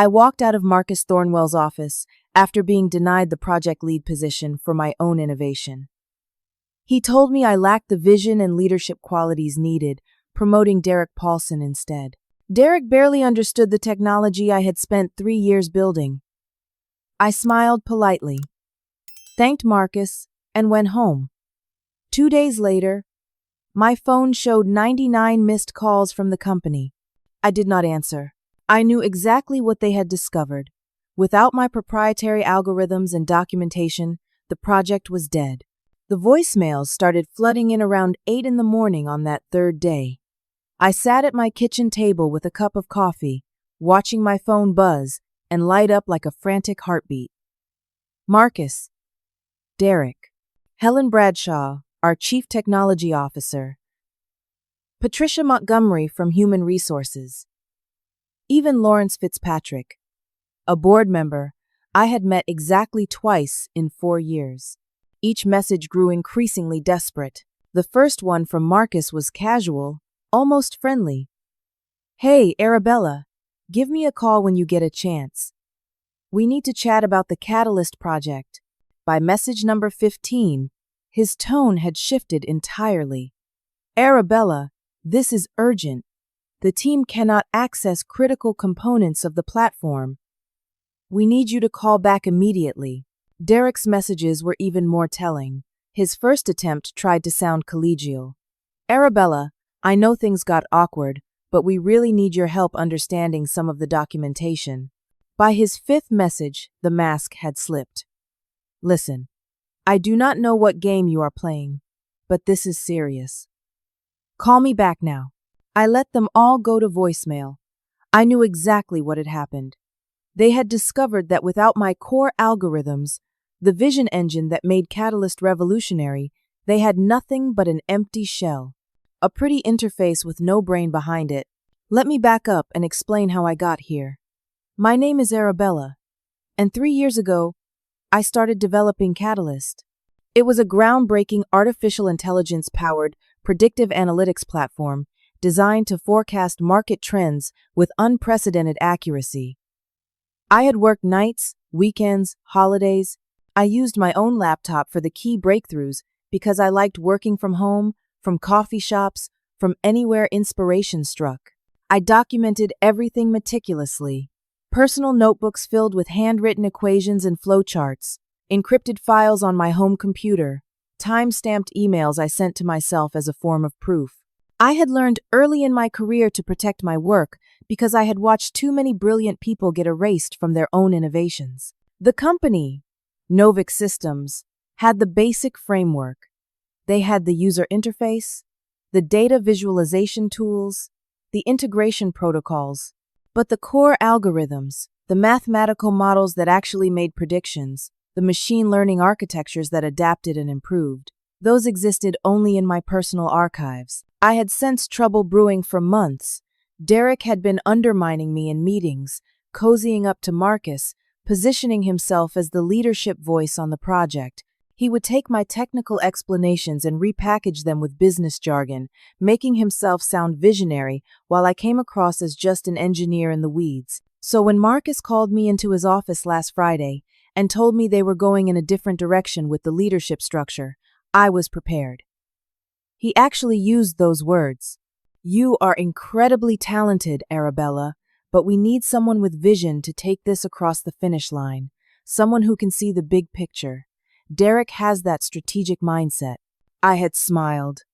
I walked out of Marcus Thornwell's office after being denied the project lead position for my own innovation. He told me I lacked the vision and leadership qualities needed, promoting Derek Paulson instead. Derek barely understood the technology I had spent 3 years building. I smiled politely, thanked Marcus, and went home. 2 days later, my phone showed 99 missed calls from the company. I did not answer. I knew exactly what they had discovered. Without my proprietary algorithms and documentation, the project was dead. The voicemails started flooding in around 8 in the morning on that third day. I sat at my kitchen table with a cup of coffee, watching my phone buzz and light up like a frantic heartbeat. Marcus, Derek, Helen Bradshaw, our Chief Technology Officer, Patricia Montgomery from Human Resources, even Lawrence Fitzpatrick, a board member I had met exactly twice in 4 years. Each message grew increasingly desperate. The first one from Marcus was casual, almost friendly. "Hey, Arabella, give me a call when you get a chance. We need to chat about the Catalyst project." By message number 15, his tone had shifted entirely. "Arabella, this is urgent. The team cannot access critical components of the platform. We need you to call back immediately." Derek's messages were even more telling. His first attempt tried to sound collegial. "Arabella, I know things got awkward, but we really need your help understanding some of the documentation." By his fifth message, the mask had slipped. "Listen, I do not know what game you are playing, but this is serious. Call me back now." I let them all go to voicemail. I knew exactly what had happened. They had discovered that without my core algorithms, the vision engine that made Catalyst revolutionary, they had nothing but an empty shell. A pretty interface with no brain behind it. Let me back up and explain how I got here. My name is Arabella, and 3 years ago, I started developing Catalyst. It was a groundbreaking artificial intelligence-powered predictive analytics platform designed to forecast market trends with unprecedented accuracy. I had worked nights, weekends, holidays. I used my own laptop for the key breakthroughs because I liked working from home, from coffee shops, from anywhere inspiration struck. I documented everything meticulously. Personal notebooks filled with handwritten equations and flowcharts, encrypted files on my home computer, time-stamped emails I sent to myself as a form of proof. I had learned early in my career to protect my work because I had watched too many brilliant people get erased from their own innovations. The company, Novix Systems, had the basic framework. They had the user interface, the data visualization tools, the integration protocols, but the core algorithms, the mathematical models that actually made predictions, the machine learning architectures that adapted and improved, those existed only in my personal archives. I had sensed trouble brewing for months. Derek had been undermining me in meetings, cozying up to Marcus, positioning himself as the leadership voice on the project. He would take my technical explanations and repackage them with business jargon, making himself sound visionary while I came across as just an engineer in the weeds. So when Marcus called me into his office last Friday and told me they were going in a different direction with the leadership structure, I was prepared. He actually used those words. "You are incredibly talented, Arabella, but we need someone with vision to take this across the finish line, someone who can see the big picture. Derek has that strategic mindset." I had smiled.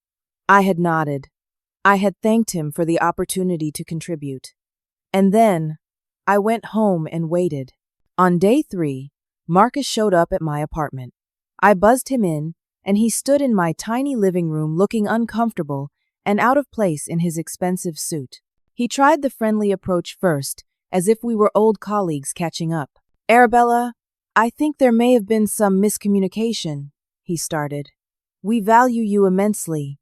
I had nodded. I had thanked him for the opportunity to contribute. And then, I went home and waited. On day 3, Marcus showed up at my apartment. I buzzed him in, and he stood in my tiny living room looking uncomfortable and out of place in his expensive suit. He tried the friendly approach first, as if we were old colleagues catching up. "Arabella, I think there may have been some miscommunication," he started. "We value you immensely.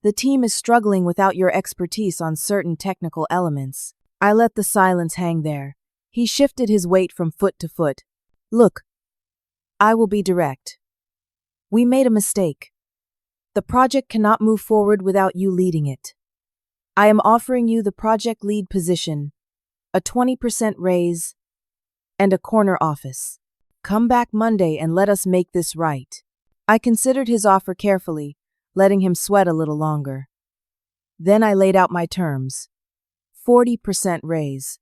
The team is struggling without your expertise on certain technical elements." I let the silence hang there. He shifted his weight from foot to foot. "Look, I will be direct. We made a mistake. The project cannot move forward without you leading it. I am offering you the project lead position, a 20% raise, and a corner office. Come back Monday and let us make this right. I considered his offer carefully, letting him sweat a little longer. Then I laid out my terms. 40% raise.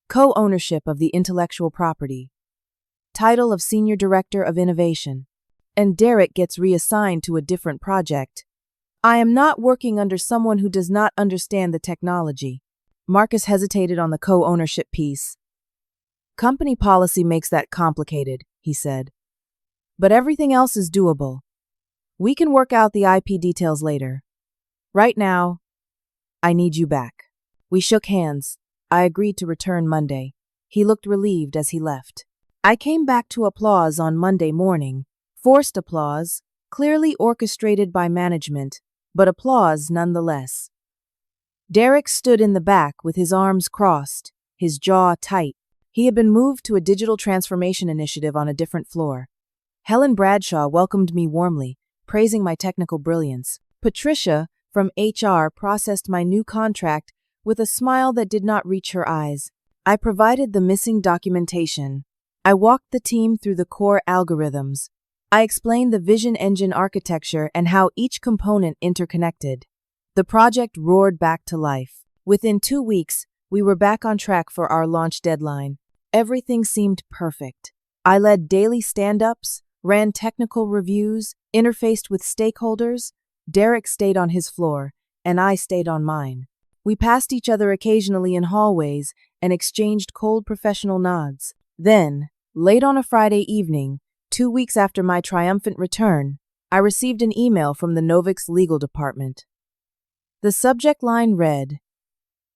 Co-ownership of the intellectual property. Title of Senior Director of Innovation. And Derek gets reassigned to a different project. I am not working under someone who does not understand the technology. Marcus hesitated on the co-ownership piece. Company policy makes that complicated, he said. But everything else is doable. We can work out the IP details later. Right now, I need you back. We shook hands. I agreed to return Monday. He looked relieved as he left. I came back to applause on Monday morning. Forced applause, clearly orchestrated by management, but applause nonetheless. Derek stood in the back with his arms crossed, his jaw tight. He had been moved to a digital transformation initiative on a different floor. Helen Bradshaw welcomed me warmly, praising my technical brilliance. Patricia, from HR, processed my new contract with a smile that did not reach her eyes. I provided the missing documentation. I walked the team through the core algorithms. I explained the vision engine architecture and how each component interconnected. The project roared back to life. Within 2 weeks, we were back on track for our launch deadline. Everything seemed perfect. I led daily stand-ups, ran technical reviews, interfaced with stakeholders. Derek stayed on his floor, and I stayed on mine. We passed each other occasionally in hallways and exchanged cold professional nods. Then, late on a Friday evening, 2 weeks after my triumphant return, I received an email from the Novix legal department. The subject line read,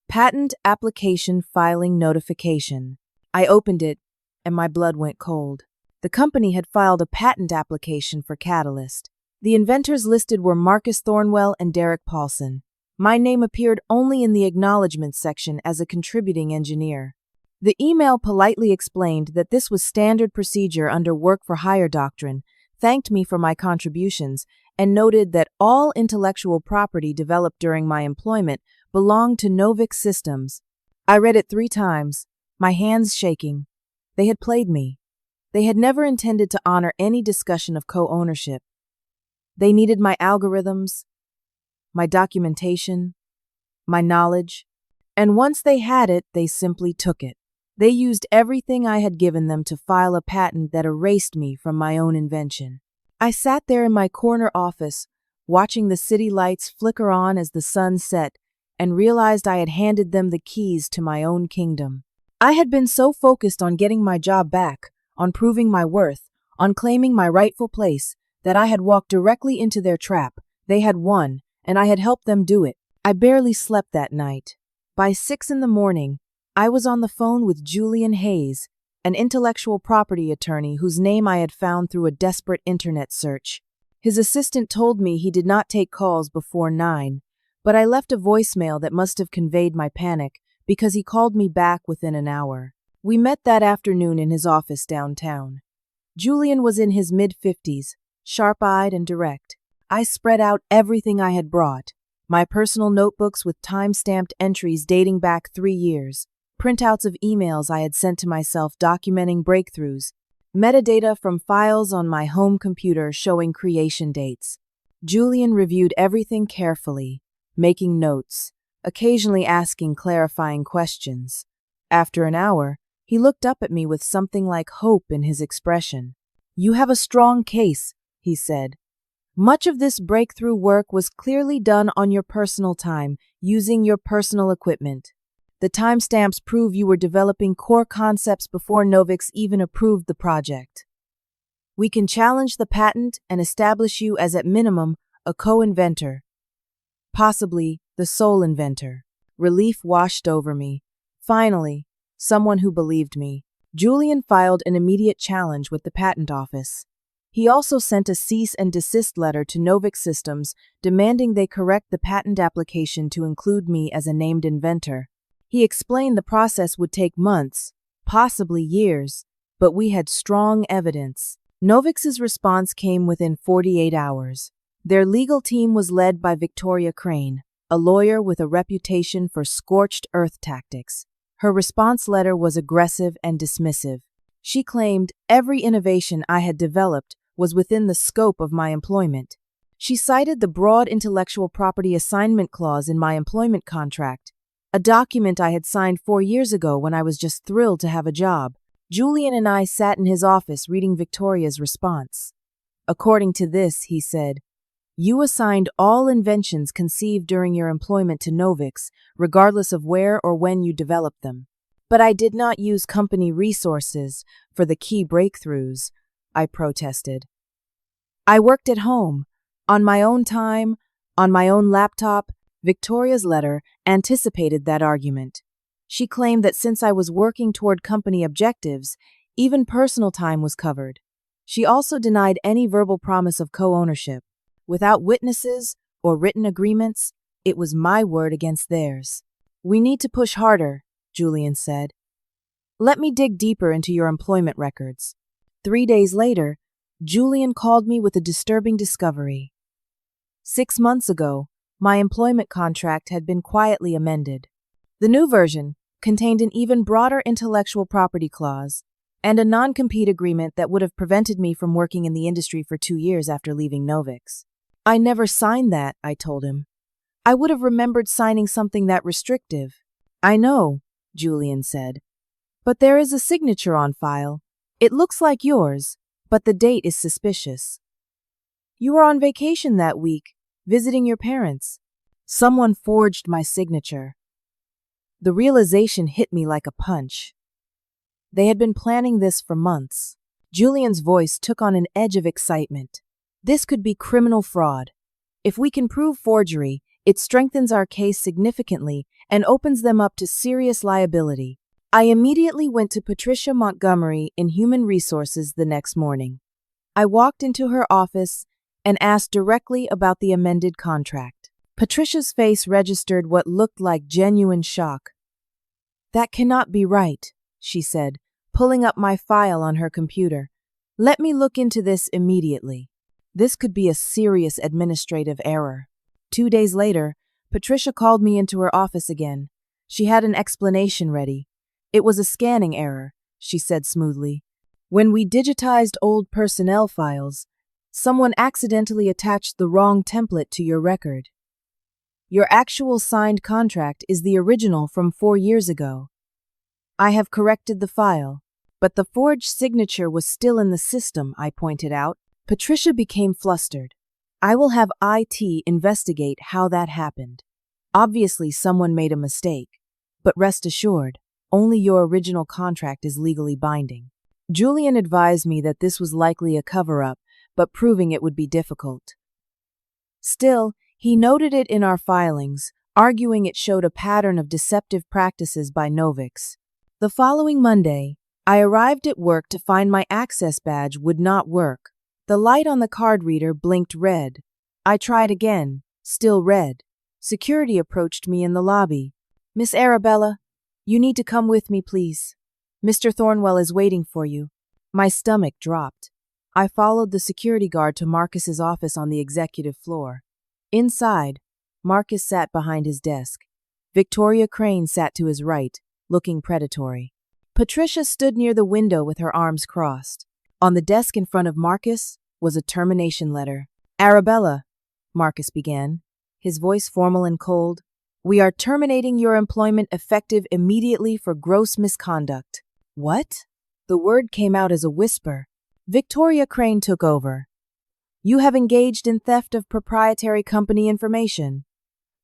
Patent Application Filing Notification. I opened it, and my blood went cold. The company had filed a patent application for Catalyst. The inventors listed were Marcus Thornwell and Derek Paulson. My name appeared only in the acknowledgments section as a contributing engineer. The email politely explained that this was standard procedure under work-for-hire doctrine, thanked me for my contributions, and noted that all intellectual property developed during my employment belonged to Novix Systems. I read it 3 times, my hands shaking. They had played me. They had never intended to honor any discussion of co-ownership. They needed my algorithms, my documentation, my knowledge, and once they had it, they simply took it. They used everything I had given them to file a patent that erased me from my own invention. I sat there in my corner office, watching the city lights flicker on as the sun set, and realized I had handed them the keys to my own kingdom. I had been so focused on getting my job back, on proving my worth, on claiming my rightful place, that I had walked directly into their trap. They had won, and I had helped them do it. I barely slept that night. By 6 a.m, I was on the phone with Julian Hayes, an intellectual property attorney whose name I had found through a desperate internet search. His assistant told me he did not take calls before 9, but I left a voicemail that must have conveyed my panic because he called me back within an hour. We met that afternoon in his office downtown. Julian was in his mid-50s, sharp-eyed and direct. I spread out everything I had brought, my personal notebooks with time-stamped entries dating back 3 years, printouts of emails I had sent to myself documenting breakthroughs, metadata from files on my home computer showing creation dates. Julian reviewed everything carefully, making notes, occasionally asking clarifying questions. After an hour, he looked up at me with something like hope in his expression. "You have a strong case," he said. "Much of this breakthrough work was clearly done on your personal time, using your personal equipment. The timestamps prove you were developing core concepts before Novix even approved the project. We can challenge the patent and establish you as at minimum a co-inventor, possibly the sole inventor." Relief washed over me. Finally, someone who believed me. Julian filed an immediate challenge with the patent office. He also sent a cease and desist letter to Novix Systems demanding they correct the patent application to include me as a named inventor. He explained the process would take months, possibly years, but we had strong evidence. Novix's response came within 48 hours. Their legal team was led by Victoria Crane, a lawyer with a reputation for scorched earth tactics. Her response letter was aggressive and dismissive. She claimed every innovation I had developed was within the scope of my employment. She cited the broad intellectual property assignment clause in my employment contract, a document I had signed 4 years ago when I was just thrilled to have a job. Julian and I sat in his office reading Victoria's response. According to this, he said, "You assigned all inventions conceived during your employment to Novix, regardless of where or when you developed them. But I did not use company resources for the key breakthroughs," I protested. "I worked at home, on my own time, on my own laptop." Victoria's letter anticipated that argument. She claimed that since I was working toward company objectives, even personal time was covered. She also denied any verbal promise of co-ownership. Without witnesses or written agreements, it was my word against theirs. "We need to push harder," Julian said. "Let me dig deeper into your employment records." 3 days later, Julian called me with a disturbing discovery. 6 months ago, my employment contract had been quietly amended. The new version contained an even broader intellectual property clause and a non-compete agreement that would have prevented me from working in the industry for 2 years after leaving Novix. "I never signed that," I told him. "I would have remembered signing something that restrictive." "I know," Julian said, "but there is a signature on file. It looks like yours, but the date is suspicious. You were on vacation that week, visiting your parents. Someone forged my signature." The realization hit me like a punch. They had been planning this for months. Julian's voice took on an edge of excitement. "This could be criminal fraud. If we can prove forgery, it strengthens our case significantly and opens them up to serious liability." I immediately went to Patricia Montgomery in Human Resources the next morning. I walked into her office and asked directly about the amended contract. Patricia's face registered what looked like genuine shock. "That cannot be right," she said, pulling up my file on her computer. "Let me look into this immediately. This could be a serious administrative error." 2 days later, Patricia called me into her office again. She had an explanation ready. "It was a scanning error," she said smoothly. "When we digitized old personnel files, someone accidentally attached the wrong template to your record. Your actual signed contract is the original from 4 years ago. I have corrected the file, but the forged signature was still in the system," I pointed out. Patricia became flustered. "I will have IT investigate how that happened. Obviously, someone made a mistake, but rest assured, only your original contract is legally binding." Julian advised me that this was likely a cover-up, but proving it would be difficult. Still, he noted it in our filings, arguing it showed a pattern of deceptive practices by Novix. The following Monday, I arrived at work to find my access badge would not work. The light on the card reader blinked red. I tried again, still red. Security approached me in the lobby. "Miss Arabella, you need to come with me, please. Mr. Thornwell is waiting for you." My stomach dropped. I followed the security guard to Marcus's office on the executive floor. Inside, Marcus sat behind his desk. Victoria Crane sat to his right, looking predatory. Patricia stood near the window with her arms crossed. On the desk in front of Marcus was a termination letter. "Arabella," Marcus began, his voice formal and cold, "we are terminating your employment effective immediately for gross misconduct." "What?" The word came out as a whisper. Victoria Crane took over. "You have engaged in theft of proprietary company information.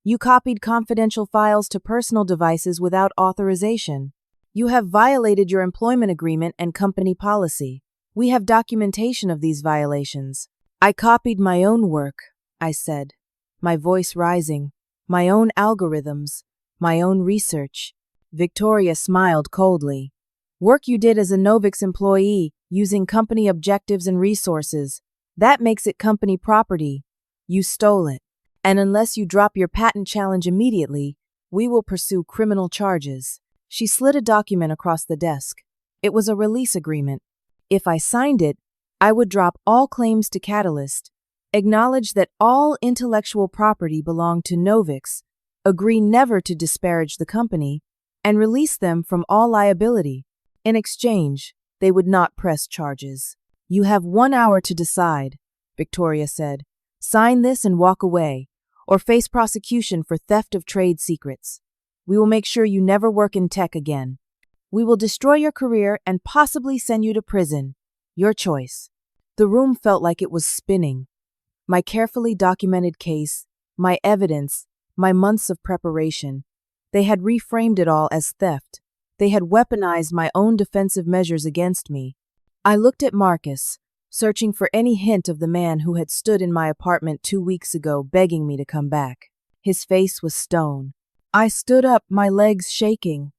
You copied confidential files to personal devices without authorization. You have violated your employment agreement and company policy. We have documentation of these violations." "I copied my own work," I said, my voice rising. "My own algorithms, my own research." Victoria smiled coldly. "Work you did as a Novix employee, using company objectives and resources. That makes it company property. You stole it. And unless you drop your patent challenge immediately, we will pursue criminal charges." She slid a document across the desk. It was a release agreement. If I signed it, I would drop all claims to Catalyst, acknowledge that all intellectual property belonged to Novix, agree never to disparage the company, and release them from all liability. In exchange, they would not press charges. "You have 1 hour to decide," Victoria said. "Sign this and walk away, or face prosecution for theft of trade secrets. We will make sure you never work in tech again. We will destroy your career and possibly send you to prison. Your choice." The room felt like it was spinning. My carefully documented case, my evidence, my months of preparation. They had reframed it all as theft. They had weaponized my own defensive measures against me. I looked at Marcus, searching for any hint of the man who had stood in my apartment 2 weeks ago begging me to come back. His face was stone. I stood up, my legs shaking.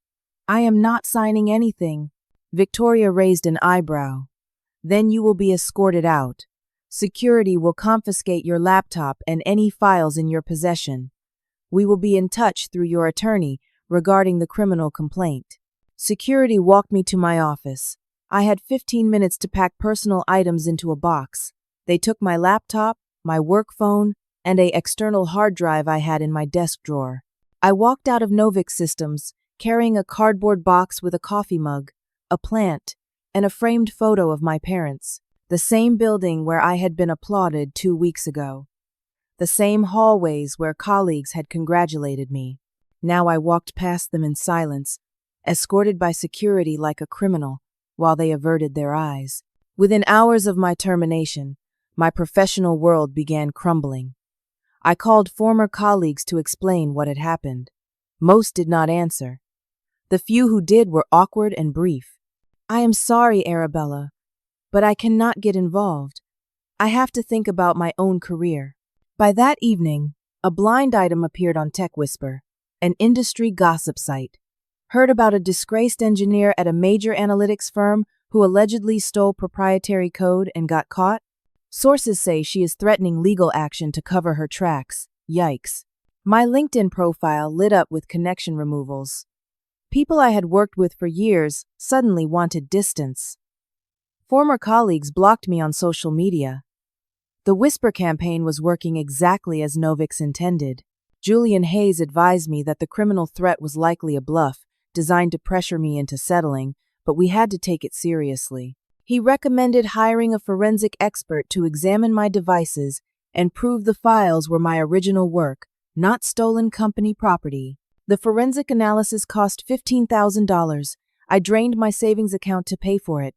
"I am not signing anything." Victoria raised an eyebrow. "Then you will be escorted out. Security will confiscate your laptop and any files in your possession. We will be in touch through your attorney regarding the criminal complaint." Security walked me to my office. I had 15 minutes to pack personal items into a box. They took my laptop, my work phone, and an external hard drive I had in my desk drawer. I walked out of Novix Systems, carrying a cardboard box with a coffee mug, a plant, and a framed photo of my parents. The same building where I had been applauded 2 weeks ago. The same hallways where colleagues had congratulated me. Now I walked past them in silence, escorted by security like a criminal, while they averted their eyes. Within hours of my termination, my professional world began crumbling. I called former colleagues to explain what had happened. Most did not answer. The few who did were awkward and brief. "I am sorry, Arabella, but I cannot get involved. I have to think about my own career." By that evening, a blind item appeared on Tech Whisper, an industry gossip site. "Heard about a disgraced engineer at a major analytics firm who allegedly stole proprietary code and got caught? Sources say she is threatening legal action to cover her tracks. Yikes." My LinkedIn profile lit up with connection removals. People I had worked with for years suddenly wanted distance. Former colleagues blocked me on social media. The Whisper campaign was working exactly as Novix intended. Julian Hayes advised me that the criminal threat was likely a bluff, designed to pressure me into settling, but we had to take it seriously. He recommended hiring a forensic expert to examine my devices and prove the files were my original work, not stolen company property. The forensic analysis cost $15,000. I drained my savings account to pay for it.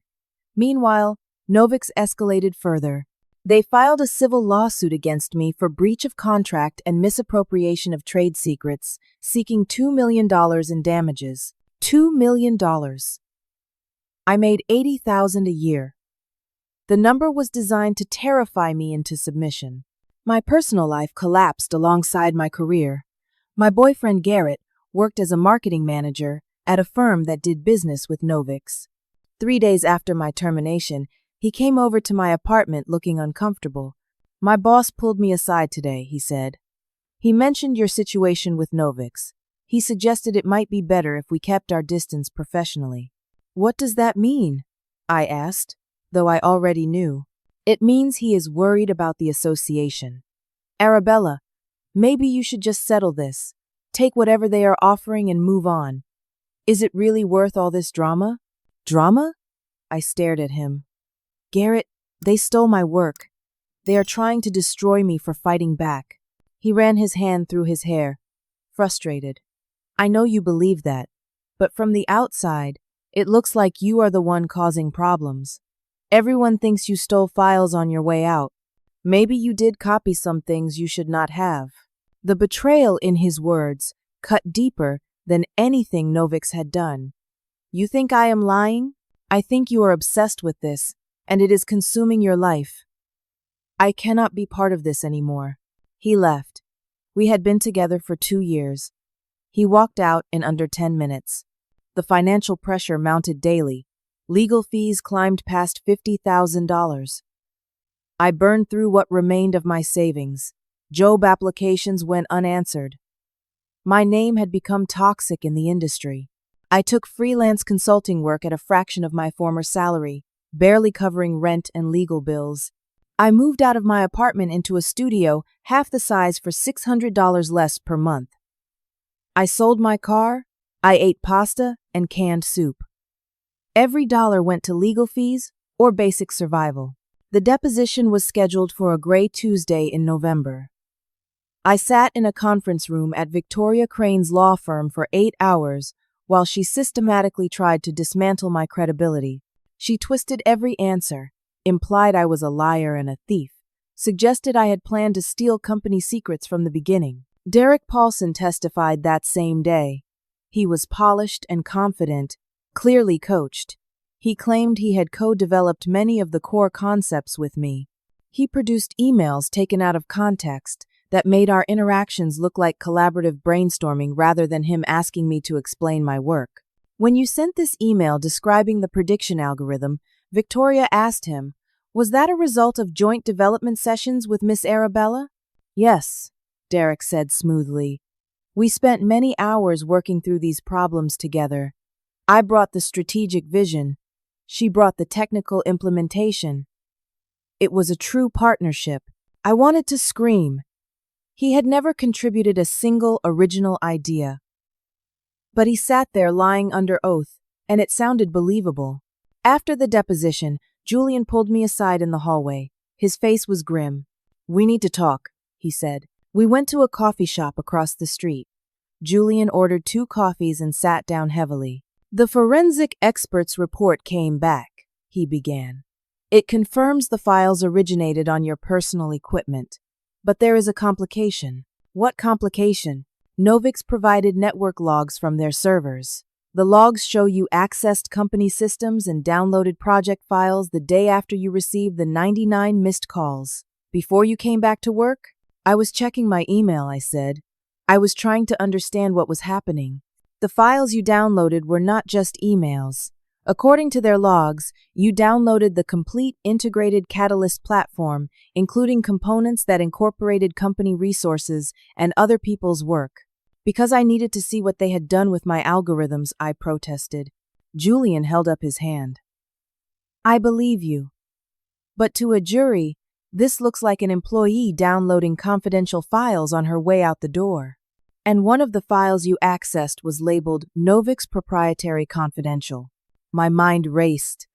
Meanwhile, Novix escalated further. They filed a civil lawsuit against me for breach of contract and misappropriation of trade secrets, seeking $2 million in damages. $2 million. I made $80,000 a year. The number was designed to terrify me into submission. My personal life collapsed alongside my career. My boyfriend Garrett worked as a marketing manager at a firm that did business with Novix. 3 days after my termination, he came over to my apartment looking uncomfortable. "My boss pulled me aside today," he said. "He mentioned your situation with Novix. He suggested it might be better if we kept our distance professionally." "What does that mean?" I asked, though I already knew. "It means he is worried about the association. Arabella, maybe you should just settle this. Take whatever they are offering and move on. Is it really worth all this drama?" "Drama?" I stared at him. "Garrett, they stole my work. They are trying to destroy me for fighting back." He ran his hand through his hair, frustrated. "I know you believe that, but from the outside, it looks like you are the one causing problems. Everyone thinks you stole files on your way out. Maybe you did copy some things you should not have." The betrayal in his words cut deeper than anything Novix had done. "You think I am lying? I think you are obsessed with this, and it is consuming your life. I cannot be part of this anymore." He left. We had been together for 2 years. He walked out in under 10 minutes. The financial pressure mounted daily. Legal fees climbed past $50,000. I burned through what remained of my savings. Job applications went unanswered. My name had become toxic in the industry. I took freelance consulting work at a fraction of my former salary, barely covering rent and legal bills. I moved out of my apartment into a studio half the size for $600 less per month. I sold my car, I ate pasta and canned soup. Every dollar went to legal fees or basic survival. The deposition was scheduled for a gray Tuesday in November. I sat in a conference room at Victoria Crane's law firm for 8 hours while she systematically tried to dismantle my credibility. She twisted every answer, implied I was a liar and a thief, suggested I had planned to steal company secrets from the beginning. Derek Paulson testified that same day. He was polished and confident, clearly coached. He claimed he had co-developed many of the core concepts with me. He produced emails taken out of context that made our interactions look like collaborative brainstorming rather than him asking me to explain my work. When you sent this email describing the prediction algorithm, Victoria asked him, "Was that a result of joint development sessions with Miss Arabella?" "Yes," Derek said smoothly. "We spent many hours working through these problems together. I brought the strategic vision. She brought the technical implementation. It was a true partnership." I wanted to scream. He had never contributed a single original idea. But he sat there lying under oath, and it sounded believable. After the deposition, Julian pulled me aside in the hallway. His face was grim. "We need to talk," he said. We went to a coffee shop across the street. Julian ordered 2 coffees and sat down heavily. "The forensic expert's report came back," he began. "It confirms the files originated on your personal equipment. But there is a complication." "What complication?" "Novix provided network logs from their servers. The logs show you accessed company systems and downloaded project files the day after you received the 99 missed calls. Before you came back to work?" "I was checking my email," I said. "I was trying to understand what was happening. The files you downloaded were not just emails. According to their logs, you downloaded the complete integrated Catalyst platform, including components that incorporated company resources and other people's work. Because I needed to see what they had done with my algorithms," I protested. Julian held up his hand. "I believe you. But to a jury, this looks like an employee downloading confidential files on her way out the door. And one of the files you accessed was labeled Novix Proprietary Confidential." My mind raced.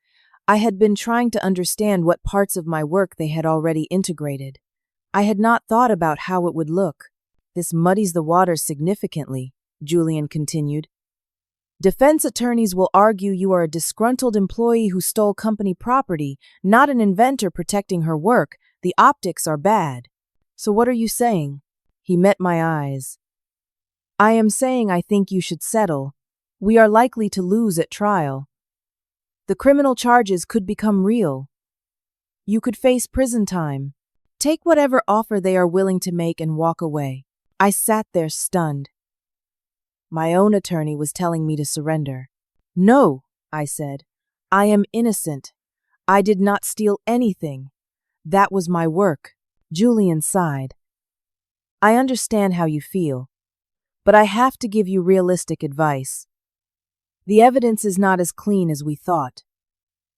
I had been trying to understand what parts of my work they had already integrated. I had not thought about how it would look. "This muddies the waters significantly," Julian continued. "Defense attorneys will argue you are a disgruntled employee who stole company property, not an inventor protecting her work. The optics are bad." "So what are you saying?" He met my eyes. "I am saying I think you should settle. We are likely to lose at trial. The criminal charges could become real. You could face prison time. Take whatever offer they are willing to make and walk away." I sat there stunned. My own attorney was telling me to surrender. "No," I said. "I am innocent. I did not steal anything. That was my work." Julian sighed. "I understand how you feel, but I have to give you realistic advice. The evidence is not as clean as we thought.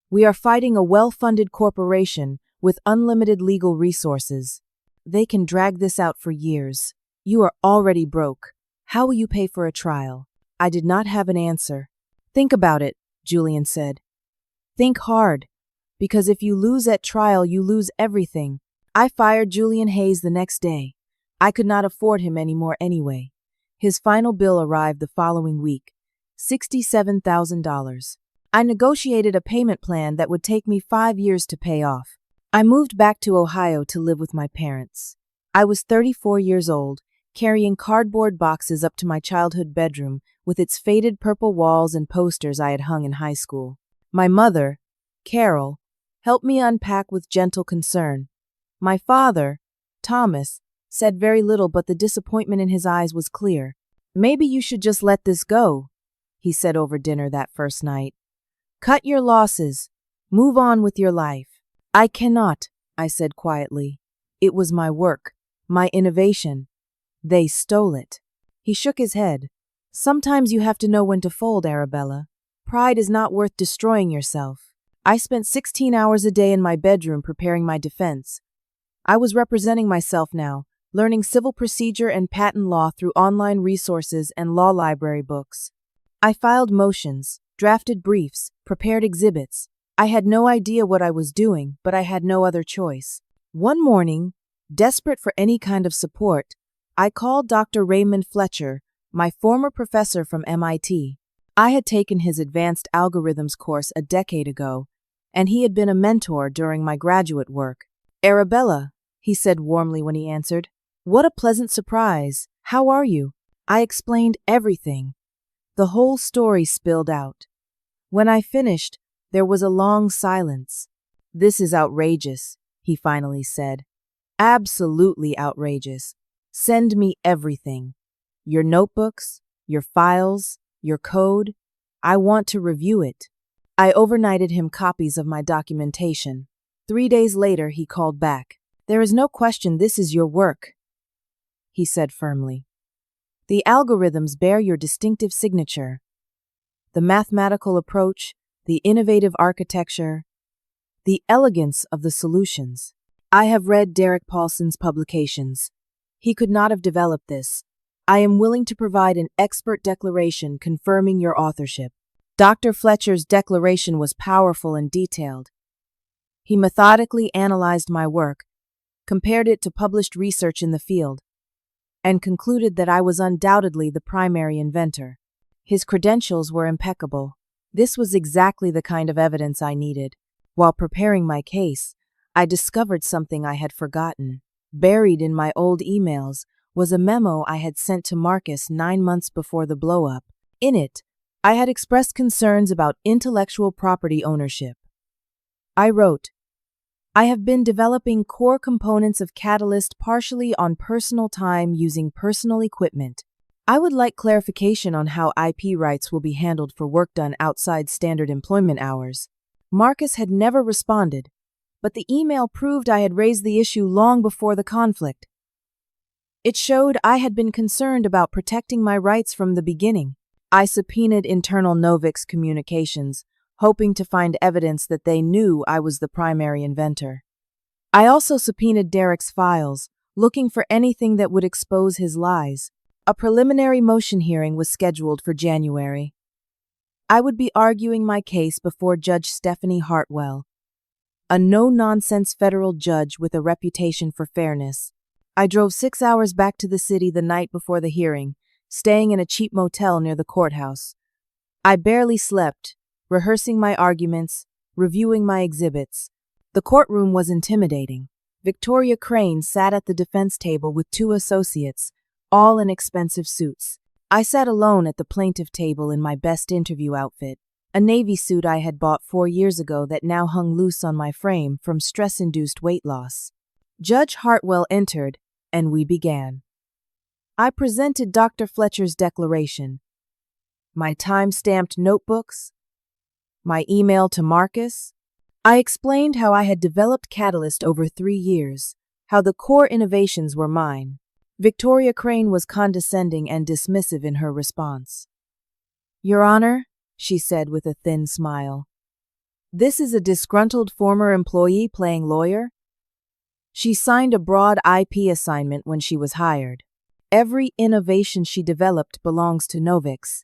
We are fighting a well-funded corporation with unlimited legal resources. They can drag this out for years. You are already broke. How will you pay for a trial?" I did not have an answer. "Think about it," Julian said. "Think hard, because if you lose at trial, you lose everything." I fired Julian Hayes the next day. I could not afford him anymore anyway. His final bill arrived the following week, $67,000. I negotiated a payment plan that would take me 5 years to pay off. I moved back to Ohio to live with my parents. I was 34 years old, carrying cardboard boxes up to my childhood bedroom with its faded purple walls and posters I had hung in high school. My mother, Carol, helped me unpack with gentle concern. My father, Thomas, said very little, but the disappointment in his eyes was clear. "Maybe you should just let this go," he said over dinner that first night. "Cut your losses. Move on with your life." "I cannot," I said quietly. "It was my work, my innovation. They stole it." He shook his head. "Sometimes you have to know when to fold, Arabella. Pride is not worth destroying yourself." I spent 16 hours a day in my bedroom preparing my defense. I was representing myself now, learning civil procedure and patent law through online resources and law library books. I filed motions, drafted briefs, prepared exhibits. I had no idea what I was doing, but I had no other choice. One morning, desperate for any kind of support, I called Dr. Raymond Fletcher, my former professor from MIT. I had taken his advanced algorithms course a decade ago, and he had been a mentor during my graduate work. "Arabella," he said warmly when he answered. "What a pleasant surprise. How are you?" I explained everything. The whole story spilled out. When I finished, there was a long silence. "This is outrageous," he finally said. "Absolutely outrageous. Send me everything. Your notebooks, your files, your code. I want to review it." I overnighted him copies of my documentation. 3 days later, he called back. "There is no question this is your work," he said firmly. "The algorithms bear your distinctive signature. The mathematical approach, the innovative architecture, the elegance of the solutions. I have read Derek Paulson's publications. He could not have developed this. I am willing to provide an expert declaration confirming your authorship." Dr. Fletcher's declaration was powerful and detailed. He methodically analyzed my work, compared it to published research in the field, and concluded that I was undoubtedly the primary inventor. His credentials were impeccable. This was exactly the kind of evidence I needed. While preparing my case, I discovered something I had forgotten. Buried in my old emails was a memo I had sent to Marcus 9 months before the blow-up. In it, I had expressed concerns about intellectual property ownership. I wrote, "I have been developing core components of Catalyst partially on personal time using personal equipment. I would like clarification on how IP rights will be handled for work done outside standard employment hours." Marcus had never responded, but the email proved I had raised the issue long before the conflict. It showed I had been concerned about protecting my rights from the beginning. I subpoenaed internal Novix communications, hoping to find evidence that they knew I was the primary inventor. I also subpoenaed Derek's files, looking for anything that would expose his lies. A preliminary motion hearing was scheduled for January. I would be arguing my case before Judge Stephanie Hartwell, a no-nonsense federal judge with a reputation for fairness. I drove 6 hours back to the city the night before the hearing, staying in a cheap motel near the courthouse. I barely slept, rehearsing my arguments, reviewing my exhibits. The courtroom was intimidating. Victoria Crane sat at the defense table with 2 associates, all in expensive suits. I sat alone at the plaintiff table in my best interview outfit, a navy suit I had bought 4 years ago that now hung loose on my frame from stress-induced weight loss. Judge Hartwell entered, and we began. I presented Dr. Fletcher's declaration, my time-stamped notebooks, my email to Marcus. I explained how I had developed Catalyst over 3 years, how the core innovations were mine. Victoria Crane was condescending and dismissive in her response. "Your Honor," she said with a thin smile, "this is a disgruntled former employee playing lawyer." She signed a broad IP assignment when she was hired. Every innovation she developed belongs to Novix.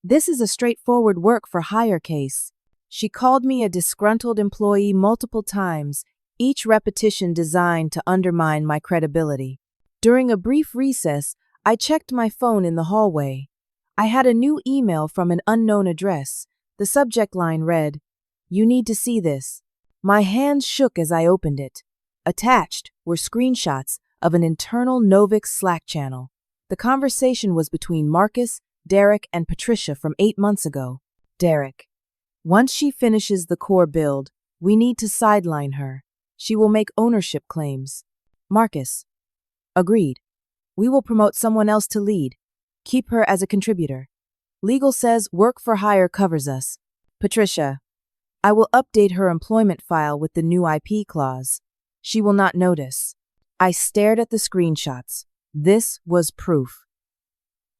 This is a straightforward work-for-hire case. She called me a disgruntled employee multiple times, each repetition designed to undermine my credibility. During a brief recess, I checked my phone in the hallway. I had a new email from an unknown address. The subject line read, "You need to see this." My hands shook as I opened it. Attached were screenshots of an internal Novix Slack channel. The conversation was between Marcus, Derek, and Patricia from 8 months ago. Derek: "Once she finishes the core build, we need to sideline her. She will make ownership claims." Marcus: "Agreed. We will promote someone else to lead. Keep her as a contributor. Legal says work for hire covers us." Patricia: "I will update her employment file with the new IP clause. She will not notice." I stared at the screenshots. This was proof.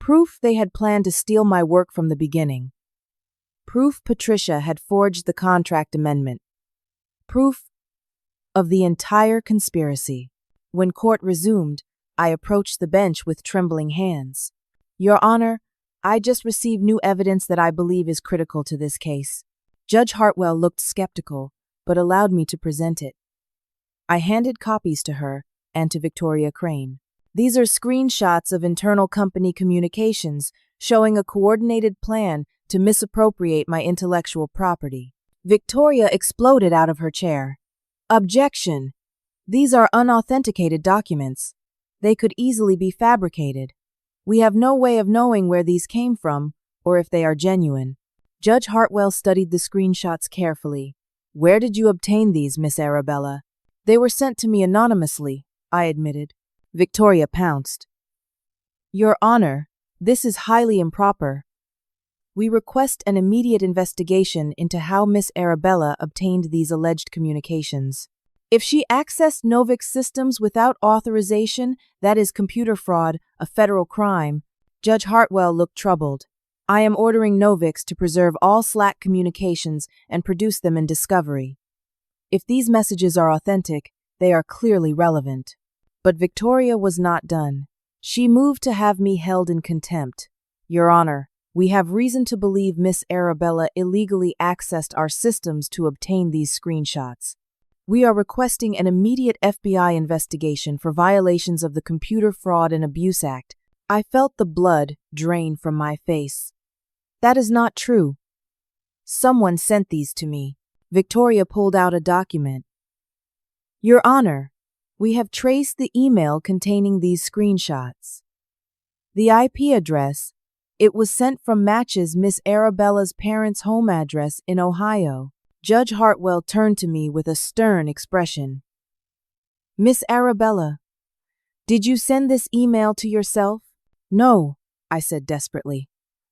Proof they had planned to steal my work from the beginning. Proof Patricia had forged the contract amendment. Proof of the entire conspiracy. When court resumed, I approached the bench with trembling hands. "Your Honor, I just received new evidence that I believe is critical to this case. Judge Hartwell looked skeptical, but allowed me to present it. I handed copies to her and to Victoria Crane. These are screenshots of internal company communications showing a coordinated plan to misappropriate my intellectual property. Victoria exploded out of her chair. Objection! These are unauthenticated documents. They could easily be fabricated. We have no way of knowing where these came from or if they are genuine. Judge Hartwell studied the screenshots carefully. Where did you obtain these, Miss Arabella? They were sent to me anonymously, I admitted. Victoria pounced. Your Honor, this is highly improper. We request an immediate investigation into how Miss Arabella obtained these alleged communications. If she accessed Novik's systems without authorization, that is computer fraud, a federal crime. Judge Hartwell looked troubled. I am ordering Novik's to preserve all Slack communications and produce them in discovery. If these messages are authentic, they are clearly relevant. But Victoria was not done. She moved to have me held in contempt. Your Honor, we have reason to believe Miss Arabella illegally accessed our systems to obtain these screenshots. We are requesting an immediate FBI investigation for violations of the Computer Fraud and Abuse Act. I felt the blood drain from my face. That is not true. Someone sent these to me. Victoria pulled out a document. Your Honor, we have traced the email containing these screenshots. The IP address, it was sent from matches Miss Arabella's parents' home address in Ohio. Judge Hartwell turned to me with a stern expression. Miss Arabella, did you send this email to yourself? No, I said desperately.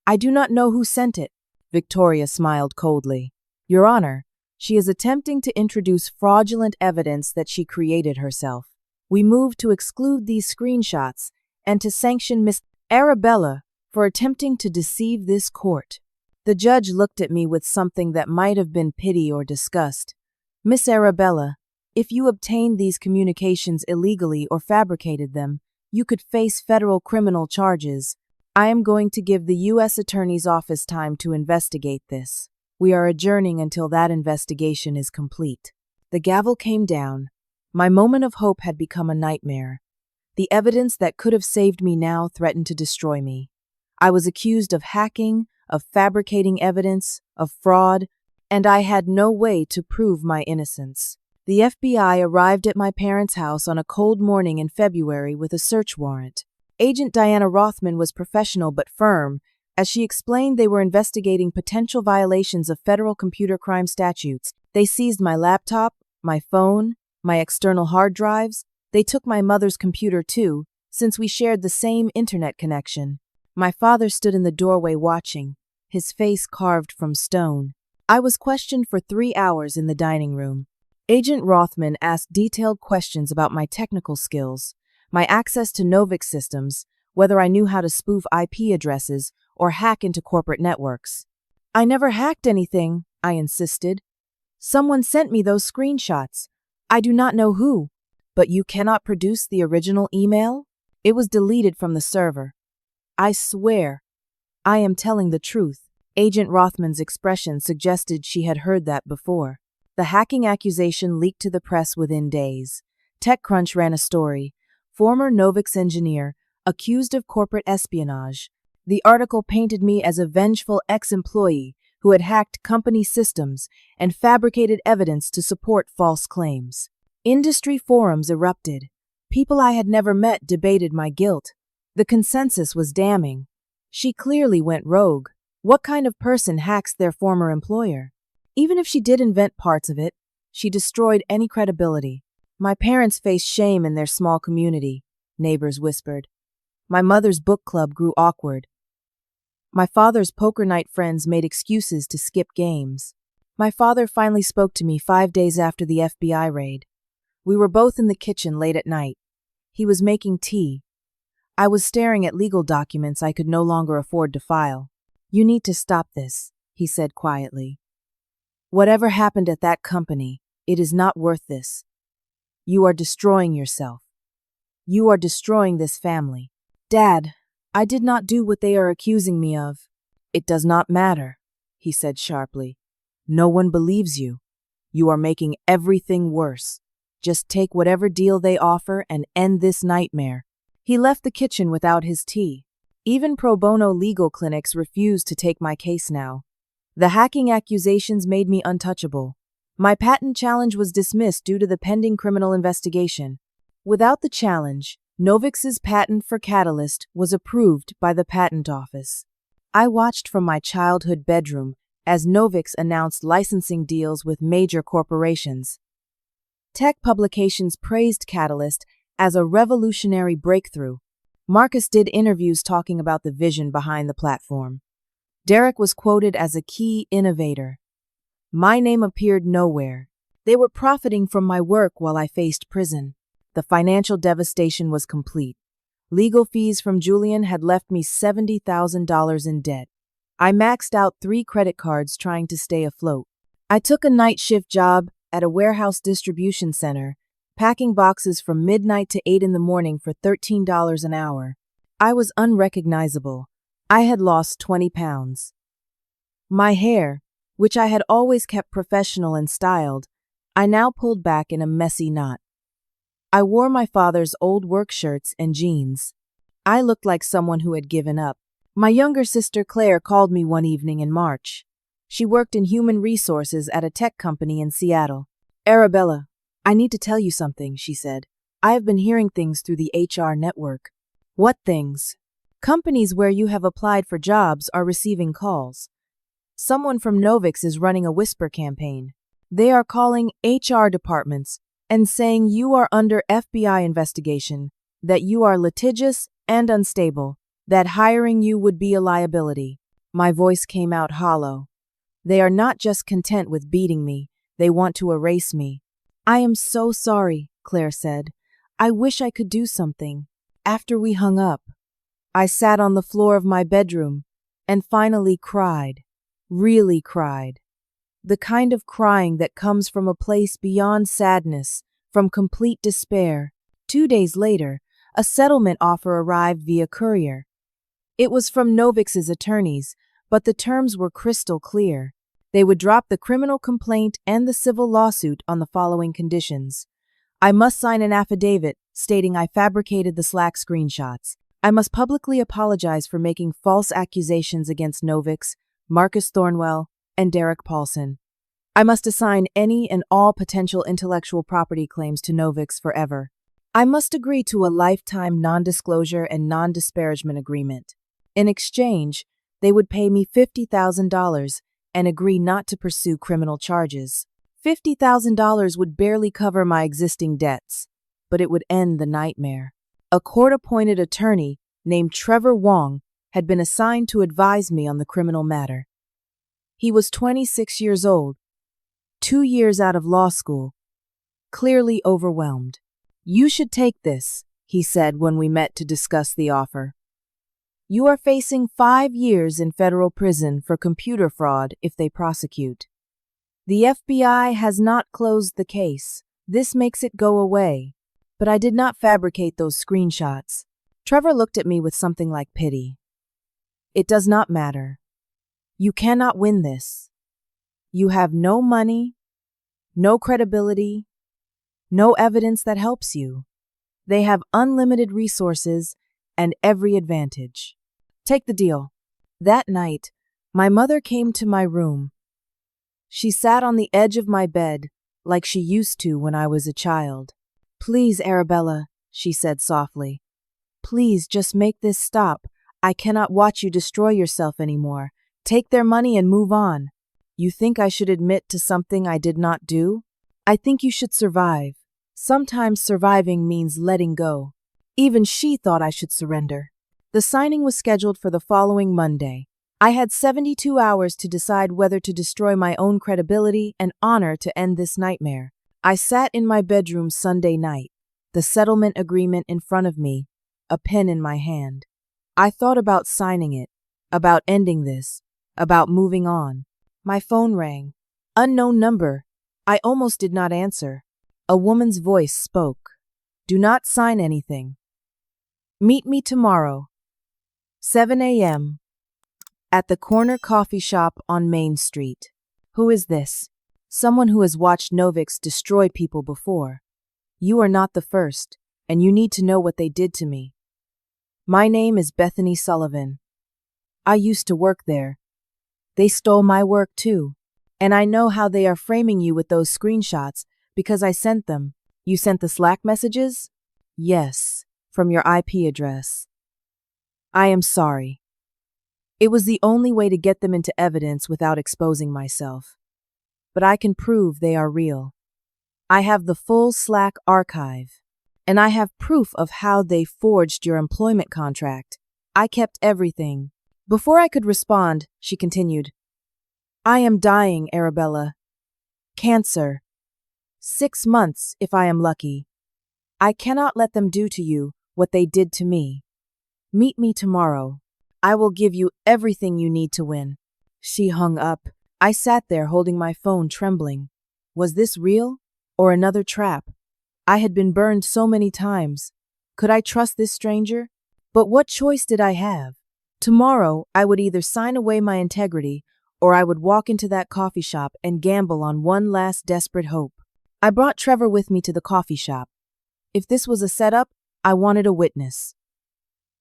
I do not know who sent it. Victoria smiled coldly. Your Honor, she is attempting to introduce fraudulent evidence that she created herself. We move to exclude these screenshots and to sanction Miss Arabella for attempting to deceive this court. The judge looked at me with something that might have been pity or disgust. Miss Arabella, if you obtained these communications illegally or fabricated them, you could face federal criminal charges. I am going to give the U.S. Attorney's Office time to investigate this. We are adjourning until that investigation is complete. The gavel came down. My moment of hope had become a nightmare. The evidence that could have saved me now threatened to destroy me. I was accused of hacking, of fabricating evidence, of fraud, and I had no way to prove my innocence. The FBI arrived at my parents' house on a cold morning in February with a search warrant. Agent Diana Rothman was professional but firm, as she explained they were investigating potential violations of federal computer crime statutes. They seized my laptop, my phone, my external hard drives. They took my mother's computer too, since we shared the same internet connection. My father stood in the doorway watching, his face carved from stone. I was questioned for 3 hours in the dining room. Agent Rothman asked detailed questions about my technical skills, my access to Novik systems, whether I knew how to spoof IP addresses or hack into corporate networks. I never hacked anything, I insisted. Someone sent me those screenshots. I do not know who. But you cannot produce the original email? It was deleted from the server. I swear, I am telling the truth. Agent Rothman's expression suggested she had heard that before. The hacking accusation leaked to the press within days. TechCrunch ran a story. Former Novik's engineer, accused of corporate espionage. The article painted me as a vengeful ex-employee who had hacked company systems and fabricated evidence to support false claims. Industry forums erupted. People I had never met debated my guilt. The consensus was damning. She clearly went rogue. What kind of person hacks their former employer? Even if she did invent parts of it, she destroyed any credibility. My parents faced shame in their small community, neighbors whispered. My mother's book club grew awkward. My father's poker night friends made excuses to skip games. My father finally spoke to me 5 days after the FBI raid. We were both in the kitchen late at night. He was making tea. I was staring at legal documents I could no longer afford to file. You need to stop this, he said quietly. Whatever happened at that company, it is not worth this. You are destroying yourself. You are destroying this family. Dad, I did not do what they are accusing me of. It does not matter, he said sharply. No one believes you. You are making everything worse. Just take whatever deal they offer and end this nightmare. He left the kitchen without his tea. Even pro bono legal clinics refused to take my case now. The hacking accusations made me untouchable. My patent challenge was dismissed due to the pending criminal investigation. Without the challenge, Novix's patent for Catalyst was approved by the patent office. I watched from my childhood bedroom as Novix announced licensing deals with major corporations. Tech publications praised Catalyst as a revolutionary breakthrough. Marcus did interviews talking about the vision behind the platform. Derek was quoted as a key innovator. My name appeared nowhere. They were profiting from my work while I faced prison. The financial devastation was complete. Legal fees from Julian had left me $70,000 in debt. I maxed out 3 credit cards trying to stay afloat. I took a night shift job at a warehouse distribution center, packing boxes from midnight to 8 in the morning for $13 an hour. I was unrecognizable. I had lost 20 pounds. My hair, which I had always kept professional and styled, I now pulled back in a messy knot. I wore my father's old work shirts and jeans. I looked like someone who had given up. My younger sister Claire called me one evening in March. She worked in human resources at a tech company in Seattle. Arabella, I need to tell you something, she said. I have been hearing things through the HR network. What things? Companies where you have applied for jobs are receiving calls. Someone from Novix is running a whisper campaign. They are calling HR departments and saying you are under FBI investigation, that you are litigious and unstable, that hiring you would be a liability. My voice came out hollow. They are not just content with beating me, they want to erase me. I am so sorry, Claire said. I wish I could do something. After we hung up, I sat on the floor of my bedroom and finally cried. Really cried. The kind of crying that comes from a place beyond sadness, from complete despair. 2 days later, a settlement offer arrived via courier. It was from Novix's attorneys, but the terms were crystal clear. They would drop the criminal complaint and the civil lawsuit on the following conditions. I must sign an affidavit stating I fabricated the Slack screenshots. I must publicly apologize for making false accusations against Novix, Marcus Thornwell, and Derek Paulson. I must assign any and all potential intellectual property claims to Novix forever. I must agree to a lifetime non-disclosure and non-disparagement agreement. In exchange, they would pay me $50,000 and agree not to pursue criminal charges. $50,000 would barely cover my existing debts, but it would end the nightmare. A court-appointed attorney named Trevor Wong had been assigned to advise me on the criminal matter. He was 26 years old, 2 years out of law school, clearly overwhelmed. You should take this, he said when we met to discuss the offer. You are facing 5 years in federal prison for computer fraud if they prosecute. The FBI has not closed the case. This makes it go away. But I did not fabricate those screenshots. Trevor looked at me with something like pity. It does not matter. You cannot win this. You have no money, no credibility, no evidence that helps you. They have unlimited resources and every advantage. Take the deal. That night, my mother came to my room. She sat on the edge of my bed like she used to when I was a child. Please, Arabella, she said softly. Please just make this stop. I cannot watch you destroy yourself anymore. Take their money and move on. You think I should admit to something I did not do? I think you should survive. Sometimes surviving means letting go. Even she thought I should surrender. The signing was scheduled for the following Monday. I had 72 hours to decide whether to destroy my own credibility and honor to end this nightmare. I sat in my bedroom Sunday night, the settlement agreement in front of me, a pen in my hand. I thought about signing it, about ending this, about moving on. My phone rang. Unknown number. I almost did not answer. A woman's voice spoke. Do not sign anything. Meet me tomorrow. 7 a.m. At the corner coffee shop on Main Street. Who is this? Someone who has watched Novix destroy people before. You are not the first, and you need to know what they did to me. My name is Bethany Sullivan. I used to work there. They stole my work too. And I know how they are framing you with those screenshots because I sent them. You sent the Slack messages? Yes, from your IP address. I am sorry. It was the only way to get them into evidence without exposing myself. But I can prove they are real. I have the full Slack archive, and I have proof of how they forged your employment contract. I kept everything. Before I could respond, she continued, I am dying, Arabella. Cancer. 6 months, if I am lucky. I cannot let them do to you what they did to me. Meet me tomorrow. I will give you everything you need to win. She hung up. I sat there holding my phone, trembling. Was this real? Or another trap? I had been burned so many times. Could I trust this stranger? But what choice did I have? Tomorrow, I would either sign away my integrity, or I would walk into that coffee shop and gamble on one last desperate hope. I brought Trevor with me to the coffee shop. If this was a setup, I wanted a witness.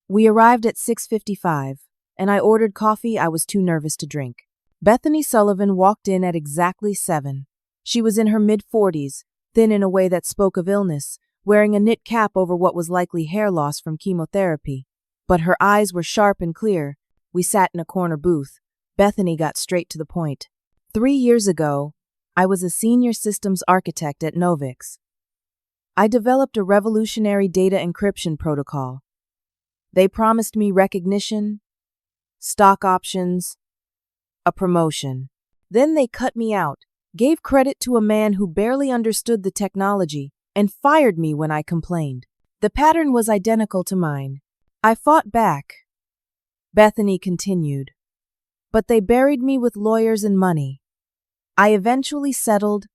We arrived at 6:55, and I ordered coffee I was too nervous to drink. Bethany Sullivan walked in at exactly 7. She was in her mid-40s, thin in a way that spoke of illness, wearing a knit cap over what was likely hair loss from chemotherapy. But her eyes were sharp and clear. We sat in a corner booth. Bethany got straight to the point. 3 years ago, I was a senior systems architect at Novix. I developed a revolutionary data encryption protocol. They promised me recognition, stock options, a promotion. Then they cut me out, gave credit to a man who barely understood the technology, and fired me when I complained. The pattern was identical to mine. I fought back. Bethany continued. But they buried me with lawyers and money. I eventually settled,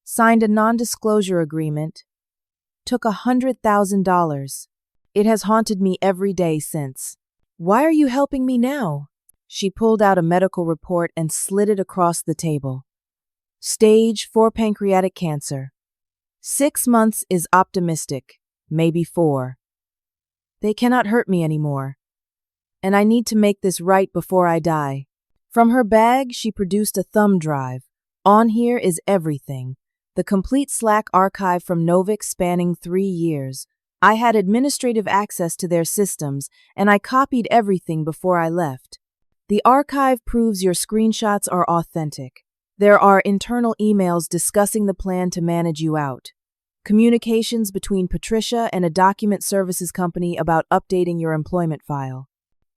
signed a non-disclosure agreement, took $100,000. It has haunted me every day since. Why are you helping me now? She pulled out a medical report and slid it across the table. Stage 4 pancreatic cancer. 6 months is optimistic, maybe 4. They cannot hurt me anymore. And I need to make this right before I die. From her bag, she produced a thumb drive. On here is everything. The complete Slack archive from Novix spanning 3 years. I had administrative access to their systems, and I copied everything before I left. The archive proves your screenshots are authentic. There are internal emails discussing the plan to manage you out. Communications between Patricia and a document services company about updating your employment file.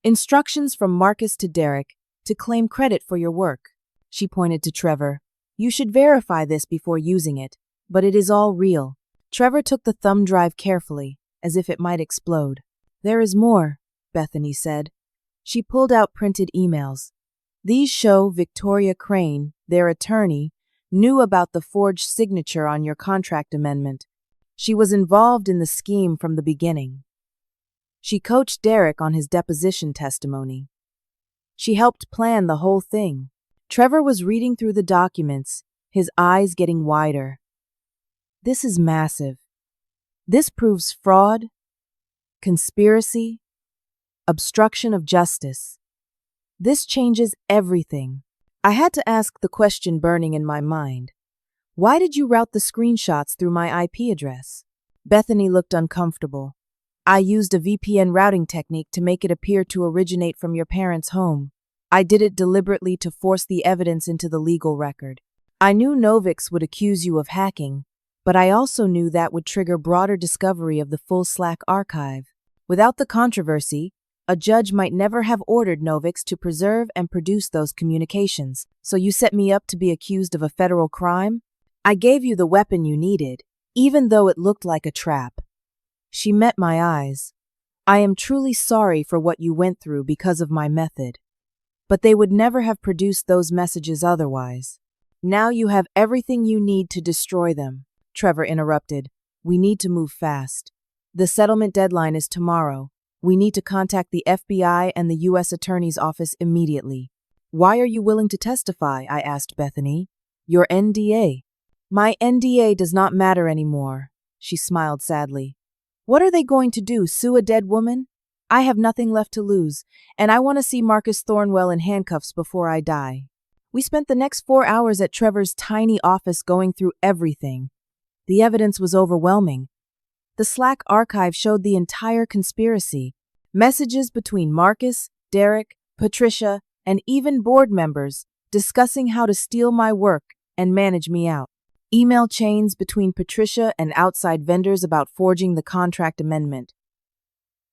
Instructions from Marcus to Derek to claim credit for your work. She pointed to Trevor. You should verify this before using it, but it is all real. Trevor took the thumb drive carefully, as if it might explode. There is more, Bethany said. She pulled out printed emails. These show Victoria Crane, their attorney, knew about the forged signature on your contract amendment. She was involved in the scheme from the beginning. She coached Derek on his deposition testimony. She helped plan the whole thing. Trevor was reading through the documents, his eyes getting wider. This is massive. This proves fraud, conspiracy, obstruction of justice. This changes everything. I had to ask the question burning in my mind. Why did you route the screenshots through my IP address? Bethany looked uncomfortable. I used a VPN routing technique to make it appear to originate from your parents' home. I did it deliberately to force the evidence into the legal record. I knew Novix would accuse you of hacking, but I also knew that would trigger broader discovery of the full Slack archive. Without the controversy, a judge might never have ordered Novix to preserve and produce those communications. So you set me up to be accused of a federal crime? I gave you the weapon you needed, even though it looked like a trap. She met my eyes. I am truly sorry for what you went through because of my method. But they would never have produced those messages otherwise. Now you have everything you need to destroy them. Trevor interrupted. We need to move fast. The settlement deadline is tomorrow. We need to contact the FBI and the U.S. Attorney's Office immediately. Why are you willing to testify? I asked Bethany. Your NDA. My NDA does not matter anymore, she smiled sadly. What are they going to do, sue a dead woman? I have nothing left to lose, and I want to see Marcus Thornwell in handcuffs before I die. We spent the next 4 hours at Trevor's tiny office going through everything. The evidence was overwhelming. The Slack archive showed the entire conspiracy. Messages between Marcus, Derek, Patricia, and even board members discussing how to steal my work and manage me out. Email chains between Patricia and outside vendors about forging the contract amendment.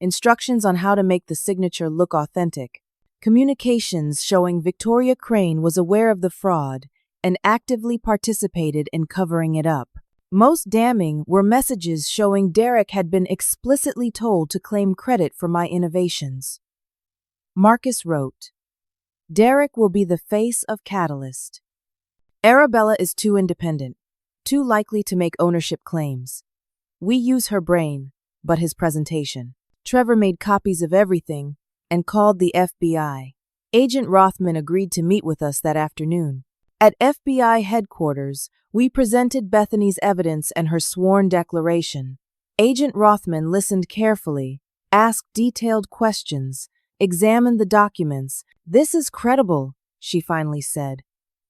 Instructions on how to make the signature look authentic. Communications showing Victoria Crane was aware of the fraud and actively participated in covering it up. Most damning were messages showing Derek had been explicitly told to claim credit for my innovations. Marcus wrote, Derek will be the face of Catalyst. Arabella is too independent, too likely to make ownership claims. We use her brain, but his presentation. Trevor made copies of everything and called the FBI. Agent Rothman agreed to meet with us that afternoon. At FBI headquarters, we presented Bethany's evidence and her sworn declaration. Agent Rothman listened carefully, asked detailed questions, examined the documents. This is credible, she finally said.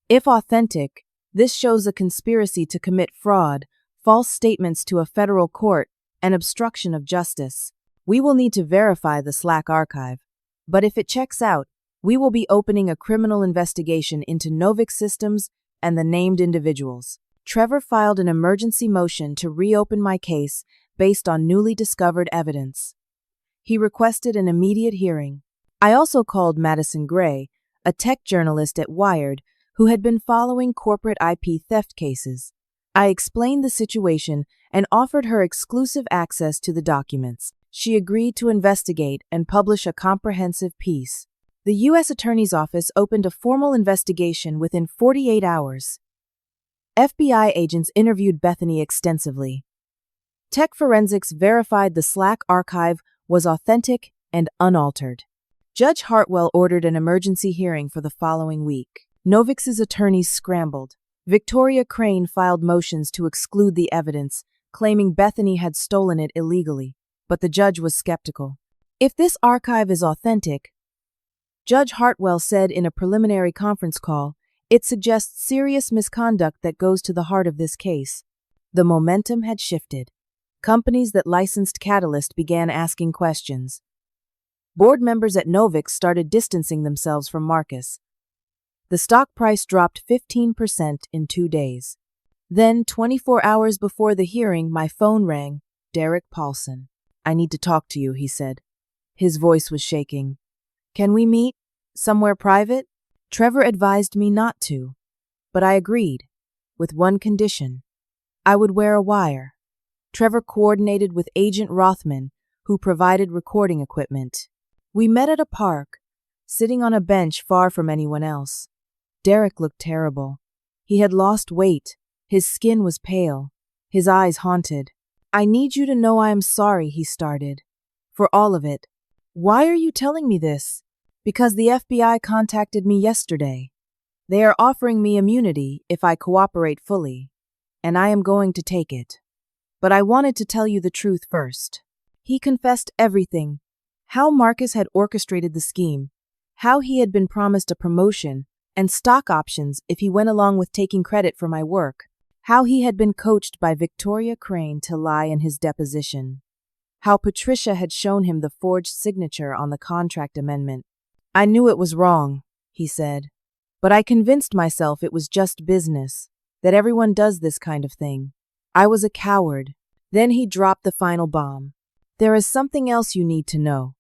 If authentic, this shows a conspiracy to commit fraud, false statements to a federal court, and obstruction of justice. We will need to verify the Slack archive, but if it checks out, we will be opening a criminal investigation into Novix Systems and the named individuals. Trevor filed an emergency motion to reopen my case based on newly discovered evidence. He requested an immediate hearing. I also called Madison Gray, a tech journalist at Wired, who had been following corporate IP theft cases. I explained the situation and offered her exclusive access to the documents. She agreed to investigate and publish a comprehensive piece. The U.S. Attorney's Office opened a formal investigation within 48 hours. FBI agents interviewed Bethany extensively. Tech forensics verified the Slack archive was authentic and unaltered. Judge Hartwell ordered an emergency hearing for the following week. Novix's attorneys scrambled. Victoria Crane filed motions to exclude the evidence, claiming Bethany had stolen it illegally, but the judge was skeptical. If this archive is authentic, Judge Hartwell said in a preliminary conference call, it suggests serious misconduct that goes to the heart of this case. The momentum had shifted. Companies that licensed Catalyst began asking questions. Board members at Novix started distancing themselves from Marcus. The stock price dropped 15% in 2 days. Then, 24 hours before the hearing, my phone rang. Derek Paulson. I need to talk to you, he said. His voice was shaking. Can we meet? Somewhere private? Trevor advised me not to, but I agreed, with one condition. I would wear a wire. Trevor coordinated with Agent Rothman, who provided recording equipment. We met at a park, sitting on a bench far from anyone else. Derek looked terrible. He had lost weight. His skin was pale. His eyes haunted. I need you to know I am sorry, he started. For all of it. Why are you telling me this? Because the FBI contacted me yesterday. They are offering me immunity if I cooperate fully, and I am going to take it. But I wanted to tell you the truth first. He confessed everything. How Marcus had orchestrated the scheme, how he had been promised a promotion and stock options if he went along with taking credit for my work, how he had been coached by Victoria Crane to lie in his deposition, how Patricia had shown him the forged signature on the contract amendment. I knew it was wrong, he said, but I convinced myself it was just business, that everyone does this kind of thing. I was a coward. Then he dropped the final bomb. There is something else you need to know.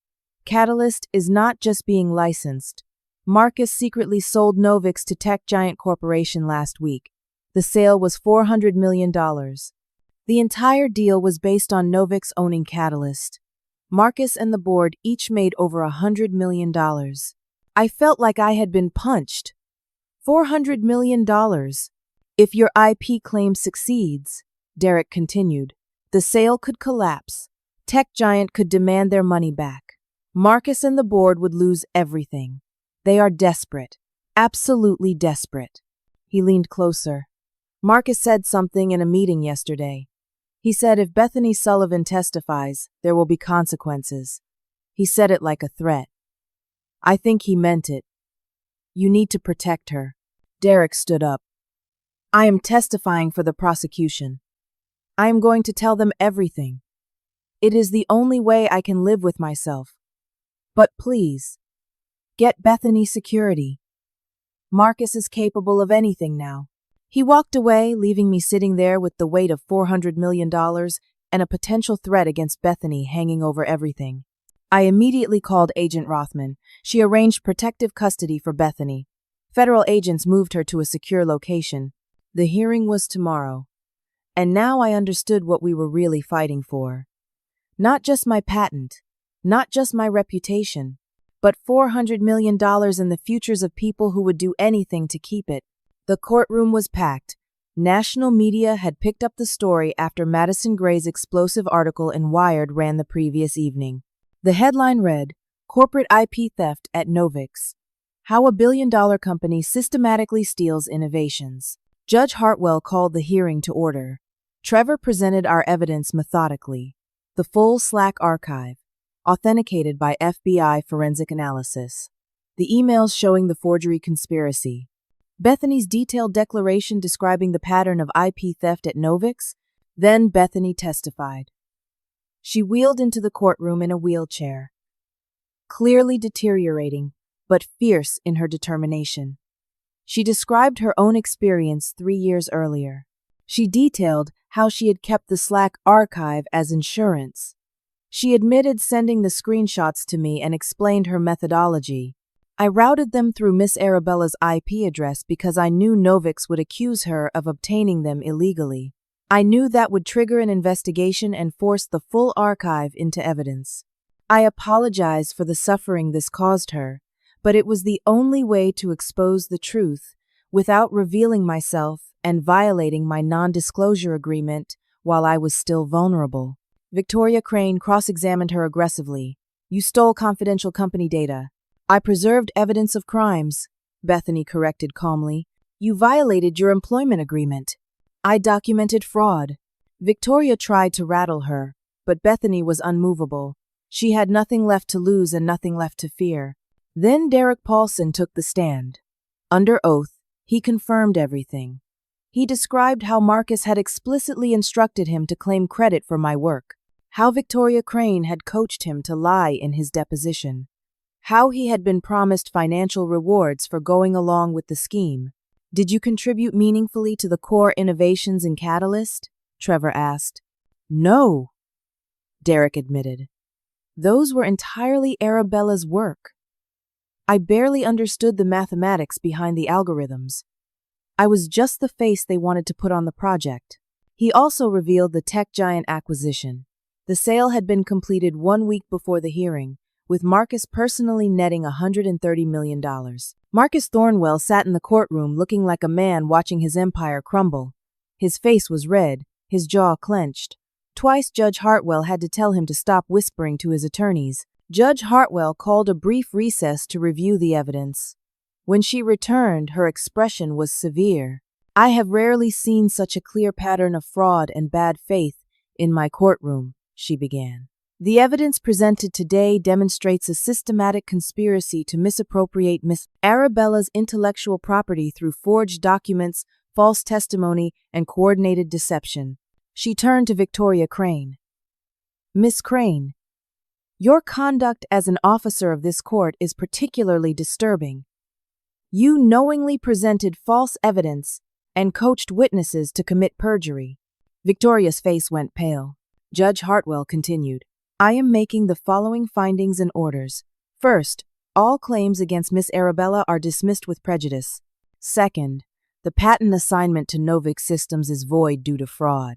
Catalyst is not just being licensed. Marcus secretly sold Novix to Tech Giant Corporation last week. The sale was $400 million. The entire deal was based on Novix owning Catalyst. Marcus and the board each made over $100 million. I felt like I had been punched. $400 million. If your IP claim succeeds, Derek continued, the sale could collapse. tech giant could demand their money back. Marcus and the board would lose everything. They are desperate. Absolutely desperate. He leaned closer. Marcus said something in a meeting yesterday. He said if Bethany Sullivan testifies, there will be consequences. He said it like a threat. I think he meant it. You need to protect her. Derek stood up. I am testifying for the prosecution. I am going to tell them everything. It is the only way I can live with myself. But please, get Bethany security. Marcus is capable of anything now. He walked away, leaving me sitting there with the weight of $400 million and a potential threat against Bethany hanging over everything. I immediately called Agent Rothman. She arranged protective custody for Bethany. Federal agents moved her to a secure location. The hearing was tomorrow. And now I understood what we were really fighting for. Not just my patent, not just my reputation, but $400 million in the futures of people who would do anything to keep it. The courtroom was packed. National media had picked up the story after Madison Gray's explosive article in Wired ran the previous evening. The headline read, Corporate IP Theft at Novix. How a billion-dollar company systematically steals innovations. Judge Hartwell called the hearing to order. Trevor presented our evidence methodically. The full Slack archive, authenticated by FBI forensic analysis. The emails showing the forgery conspiracy. Bethany's detailed declaration describing the pattern of IP theft at Novix. Then Bethany testified. She wheeled into the courtroom in a wheelchair, clearly deteriorating, but fierce in her determination. She described her own experience 3 years earlier. She detailed how she had kept the Slack archive as insurance. She admitted sending the screenshots to me and explained her methodology. I routed them through Miss Arabella's IP address because I knew Novix would accuse her of obtaining them illegally. I knew that would trigger an investigation and force the full archive into evidence. I apologize for the suffering this caused her, but it was the only way to expose the truth without revealing myself and violating my non-disclosure agreement while I was still vulnerable. Victoria Crane cross-examined her aggressively. You stole confidential company data. I preserved evidence of crimes, Bethany corrected calmly. You violated your employment agreement. I documented fraud. Victoria tried to rattle her, but Bethany was unmovable. She had nothing left to lose and nothing left to fear. Then Derek Paulson took the stand. Under oath, he confirmed everything. He described how Marcus had explicitly instructed him to claim credit for my work, how Victoria Crane had coached him to lie in his deposition, how he had been promised financial rewards for going along with the scheme. Did you contribute meaningfully to the core innovations in Catalyst? Trevor asked. No, Derek admitted. Those were entirely Arabella's work. I barely understood the mathematics behind the algorithms. I was just the face they wanted to put on the project. He also revealed the tech giant acquisition. The sale had been completed 1 week before the hearing, with Marcus personally netting $130 million. Marcus Thornwell sat in the courtroom looking like a man watching his empire crumble. His face was red, his jaw clenched. Twice Judge Hartwell had to tell him to stop whispering to his attorneys. Judge Hartwell called a brief recess to review the evidence. When she returned, her expression was severe. I have rarely seen such a clear pattern of fraud and bad faith in my courtroom, she began. The evidence presented today demonstrates a systematic conspiracy to misappropriate Miss Arabella's intellectual property through forged documents, false testimony, and coordinated deception. She turned to Victoria Crane. Miss Crane, your conduct as an officer of this court is particularly disturbing. You knowingly presented false evidence and coached witnesses to commit perjury. Victoria's face went pale. Judge Hartwell continued. I am making the following findings and orders. First, all claims against Miss Arabella are dismissed with prejudice. Second, the patent assignment to Novix Systems is void due to fraud.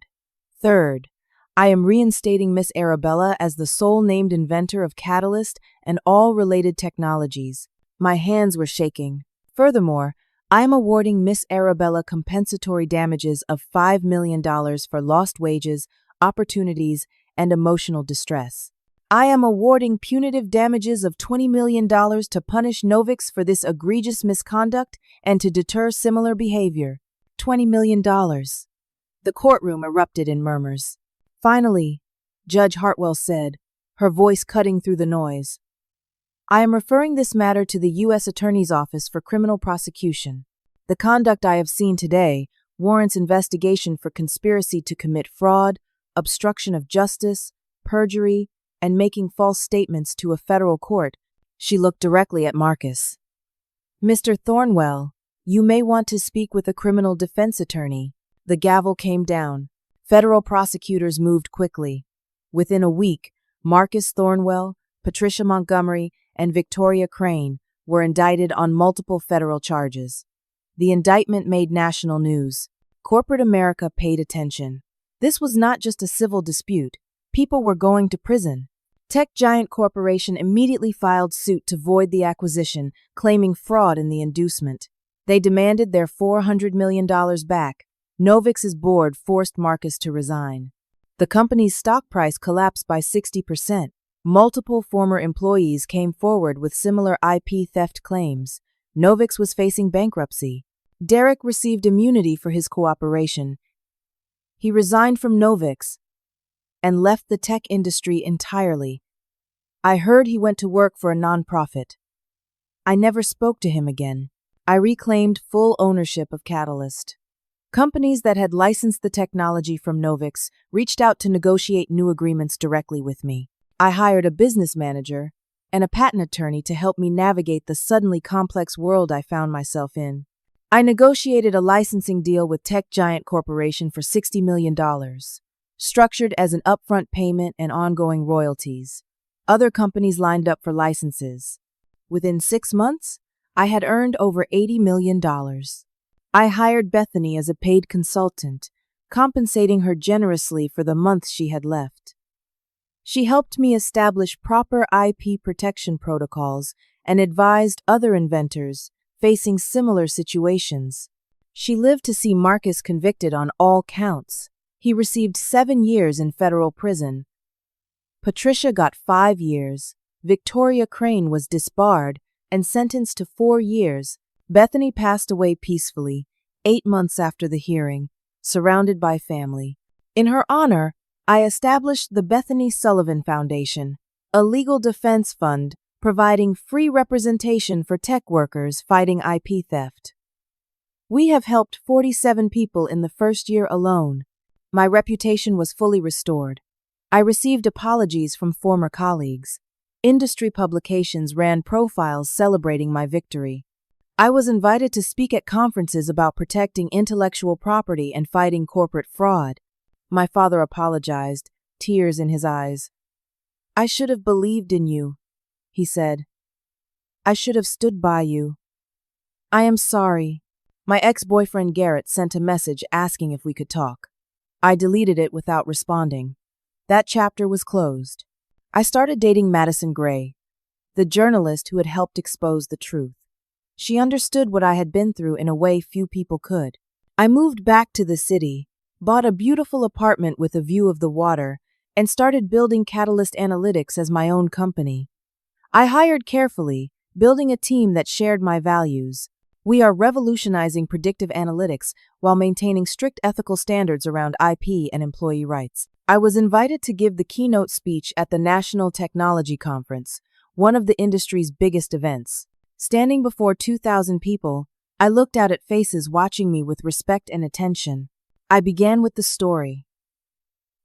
Third, I am reinstating Miss Arabella as the sole named inventor of Catalyst and all related technologies. My hands were shaking. Furthermore, I am awarding Miss Arabella compensatory damages of $5 million for lost wages, opportunities, and emotional distress. I am awarding punitive damages of $20 million to punish Novix for this egregious misconduct and to deter similar behavior. $20 million. The courtroom erupted in murmurs. Finally, Judge Hartwell said, her voice cutting through the noise, I am referring this matter to the U.S. Attorney's Office for criminal prosecution. The conduct I have seen today warrants investigation for conspiracy to commit fraud, obstruction of justice, perjury, and making false statements to a federal court. She looked directly at Marcus. Mr. Thornwell, you may want to speak with a criminal defense attorney. The gavel came down. Federal prosecutors moved quickly. Within a week, Marcus Thornwell, Patricia Montgomery, and Victoria Crane were indicted on multiple federal charges. The indictment made national news. Corporate America paid attention. This was not just a civil dispute. People were going to prison. Tech giant corporation immediately filed suit to void the acquisition, claiming fraud in the inducement. They demanded their $400 million back. Novix's board forced Marcus to resign. The company's stock price collapsed by 60%. Multiple former employees came forward with similar IP theft claims. Novix was facing bankruptcy. Derek received immunity for his cooperation. He resigned from Novix and left the tech industry entirely. I heard he went to work for a nonprofit. I never spoke to him again. I reclaimed full ownership of Catalyst. Companies that had licensed the technology from Novix reached out to negotiate new agreements directly with me. I hired a business manager and a patent attorney to help me navigate the suddenly complex world I found myself in. I negotiated a licensing deal with Tech Giant Corporation for $60 million. Structured as an upfront payment and ongoing royalties. Other companies lined up for licenses. Within 6 months, I had earned over $80 million. I hired Bethany as a paid consultant, compensating her generously for the months she had left. She helped me establish proper IP protection protocols and advised other inventors facing similar situations. She lived to see Marcus convicted on all counts. He received 7 years in federal prison. Patricia got 5 years. Victoria Crane was disbarred and sentenced to 4 years. Bethany passed away peacefully, 8 months after the hearing, surrounded by family. In her honor, I established the Bethany Sullivan Foundation, a legal defense fund providing free representation for tech workers fighting IP theft. We have helped 47 people in the first year alone. My reputation was fully restored. I received apologies from former colleagues. Industry publications ran profiles celebrating my victory. I was invited to speak at conferences about protecting intellectual property and fighting corporate fraud. My father apologized, tears in his eyes. I should have believed in you, he said. I should have stood by you. I am sorry. My ex-boyfriend Garrett sent a message asking if we could talk. I deleted it without responding. That chapter was closed. I started dating Madison Gray, the journalist who had helped expose the truth. She understood what I had been through in a way few people could. I moved back to the city, bought a beautiful apartment with a view of the water, and started building Catalyst Analytics as my own company. I hired carefully, building a team that shared my values. We are revolutionizing predictive analytics while maintaining strict ethical standards around IP and employee rights. I was invited to give the keynote speech at the National Technology Conference, one of the industry's biggest events. Standing before 2,000 people, I looked out at faces watching me with respect and attention. I began with the story.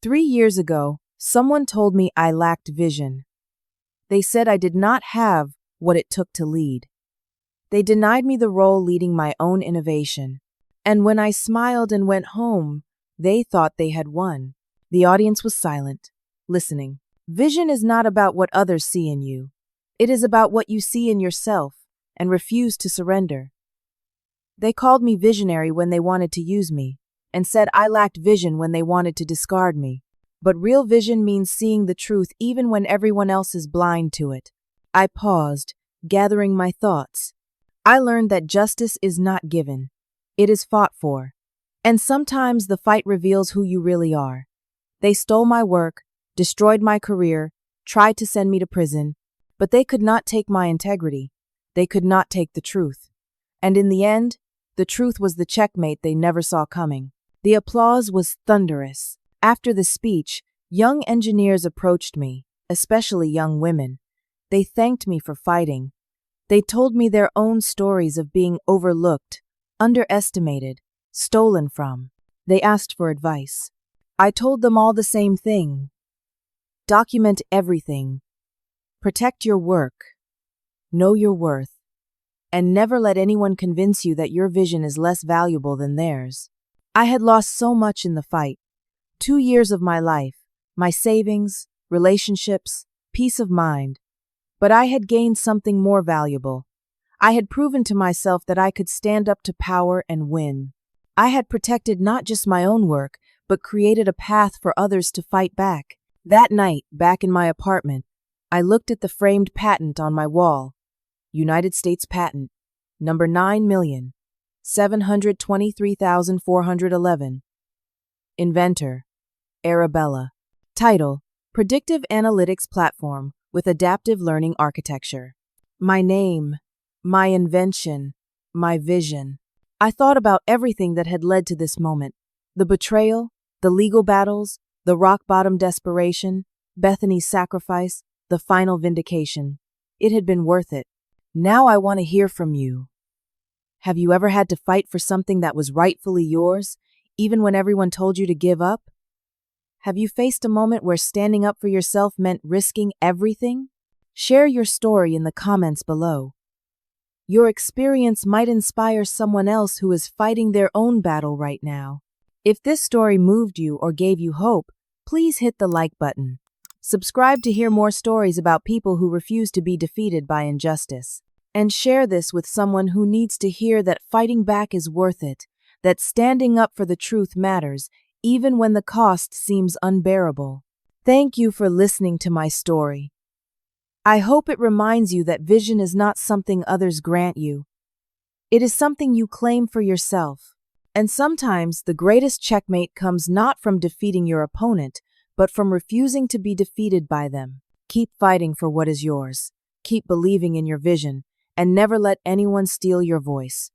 3 years ago, someone told me I lacked vision. They said I did not have what it took to lead. They denied me the role leading my own innovation. And when I smiled and went home, they thought they had won. The audience was silent, listening. Vision is not about what others see in you. It is about what you see in yourself and refuse to surrender. They called me visionary when they wanted to use me, and said I lacked vision when they wanted to discard me. But real vision means seeing the truth even when everyone else is blind to it. I paused, gathering my thoughts. I learned that justice is not given. It is fought for. And sometimes the fight reveals who you really are. They stole my work, destroyed my career, tried to send me to prison, but they could not take my integrity. They could not take the truth. And in the end, the truth was the checkmate they never saw coming. The applause was thunderous. After the speech, young engineers approached me, especially young women. They thanked me for fighting. They told me their own stories of being overlooked, underestimated, stolen from. They asked for advice. I told them all the same thing. Document everything. Protect your work. Know your worth. And never let anyone convince you that your vision is less valuable than theirs. I had lost so much in the fight. 2 years of my life, my savings, relationships, peace of mind. But I had gained something more valuable. I had proven to myself that I could stand up to power and win. I had protected not just my own work, but created a path for others to fight back. That night, back in my apartment, I looked at the framed patent on my wall. United States Patent, number 9,723,411. Inventor, Arabella. Title, Predictive Analytics Platform with Adaptive Learning Architecture. My name, my invention, my vision. I thought about everything that had led to this moment. The betrayal, the legal battles, the rock-bottom desperation, Bethany's sacrifice, the final vindication. It had been worth it. Now I want to hear from you. Have you ever had to fight for something that was rightfully yours, even when everyone told you to give up? Have you faced a moment where standing up for yourself meant risking everything? Share your story in the comments below. Your experience might inspire someone else who is fighting their own battle right now. If this story moved you or gave you hope, please hit the like button. Subscribe to hear more stories about people who refuse to be defeated by injustice. And share this with someone who needs to hear that fighting back is worth it, that standing up for the truth matters, even when the cost seems unbearable. Thank you for listening to my story. I hope it reminds you that vision is not something others grant you. It is something you claim for yourself. And sometimes the greatest checkmate comes not from defeating your opponent, but from refusing to be defeated by them. Keep fighting for what is yours. Keep believing in your vision, and never let anyone steal your voice.